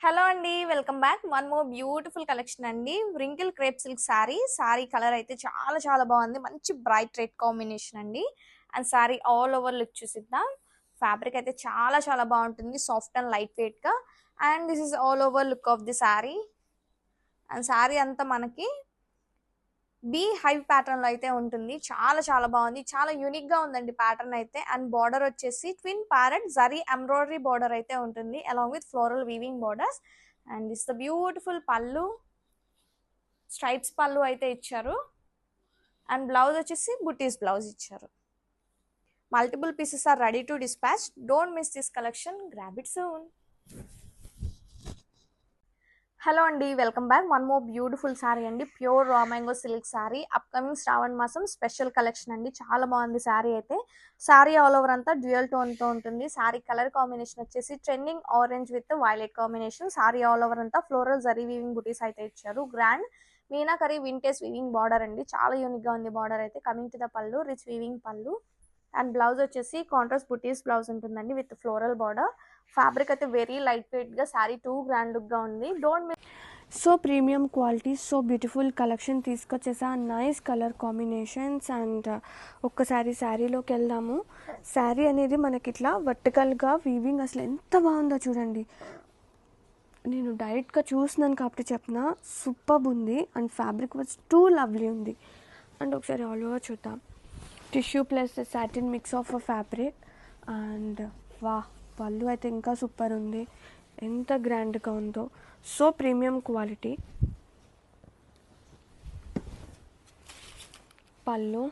Hello అండి. Welcome back. One more beautiful collection అండి. Wrinkle crepe silk sari. Sari colour అయితే చాలా చాలా బాగుంది. మంచి బ్రైట్ రెడ్ కాంబినేషన్ అండి. And sari all over look చూసిద్దాం. ఫ్యాబ్రిక్ అయితే చాలా చాలా బాగుంటుంది. సాఫ్ట్ అండ్ లైట్ వెయిట్ గా. And this is all over look of the sari. And sari అంతా మనకి బీ హైవ్ ప్యాటర్న్ లో అయితే ఉంటుంది. చాలా చాలా బాగుంది. చాలా యూనిక్ గా ఉందండి ప్యాటర్న్ అయితే. అండ్ బార్డర్ వచ్చేసి twin parrot zari embroidery border అయితే ఉంటుంది along with floral weaving borders. And this the beautiful పళ్ళు, స్ట్రైప్స్ పళ్ళు అయితే ఇచ్చారు. అండ్ బ్లౌజ్ వచ్చేసి బుటీస్ బ్లౌజ్ ఇచ్చారు. Multiple pieces are ready to dispatch. Don't miss this collection. Grab it soon. Hello అండి. Welcome back. One more beautiful sari అండి. Pure raw mango silk sari. Upcoming Shravana మాసం స్పెషల్ కలెక్షన్ అండి. చాలా బాగుంది శారీ అయితే. శారీ ఆల్ ఓవర్ అంతా డ్యూయల్ టోన్తో ఉంటుంది. శారీ కలర్ కాంబినేషన్ వచ్చేసి trending orange with violet combination. Sari all over అంతా ఫ్లోరల్ జరీ వీవింగ్ బుటీస్ అయితే ఇచ్చారు. Grand meenakari vintage weaving border అండి. చాలా యూనిక్గా ఉంది బార్డర్ అయితే. కమింగ్ టు ద పళ్ళు, రిచ్ వీవింగ్ పళ్ళు. అండ్ బ్లౌజ్ వచ్చేసి కాంట్రాస్ట్ బుటీస్ బ్లౌజ్ ఉంటుందండి విత్ ఫ్లోరల్ బార్డర్. ఫ్యాబ్రిక్ అయితే వెరీ లైట్ వెయిట్ గా, శారీ టూ గ్రాండ్ లుక్ గా ఉంది. Don't so premium quality, so beautiful collection తీసుకొచ్చేసా. Nice colour combinations. అండ్ ఒక్కసారి శారీలోకి వెళ్దాము. శారీ అనేది మనకి ఇట్లా వర్టికల్గా వీవింగ్ అసలు ఎంత బాగుందో చూడండి. నేను డైరెక్ట్గా చూసినాను కాబట్టి చెప్పిన సూపర్బ్ ఉంది. And fabric was two lovely ఉంది. అండ్ ఒకసారి ఆల్ ఓవర్ చూద్దాం. Tissue plus satin mix of fabric. And వా, పళ్ళు అయితే ఇంకా సూపర్ ఉంది. ఎంత గ్రాండ్గా ఉందో. So premium quality. పళ్ళు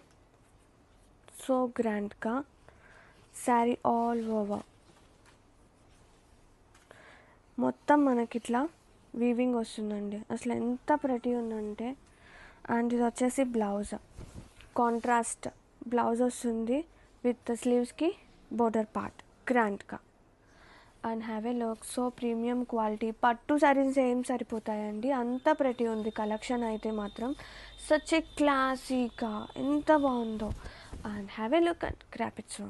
సో గ్రాండ్గా. శారీ ఆల్ ఓవర్ మొత్తం మనకి ఇట్లా వీవింగ్ వస్తుందండి. అసలు ఎంత ప్రతి ఉందంటే. అండ్ ఇది వచ్చేసి బ్లౌజ్, కాంట్రాస్ట్ బ్లౌజ్ వస్తుంది విత్ స్లీవ్స్కి బోర్డర్ పార్ట్ గ్రాండ్గా. And have a look. So premium quality. పట్టు శారీస్ ఏం సరిపోతాయండి, అంత ప్రతి ఉంది కలెక్షన్ అయితే మాత్రం. సచ్ ఏ క్లాసీగా ఎంత బాగుందో. And have a look and grab it so.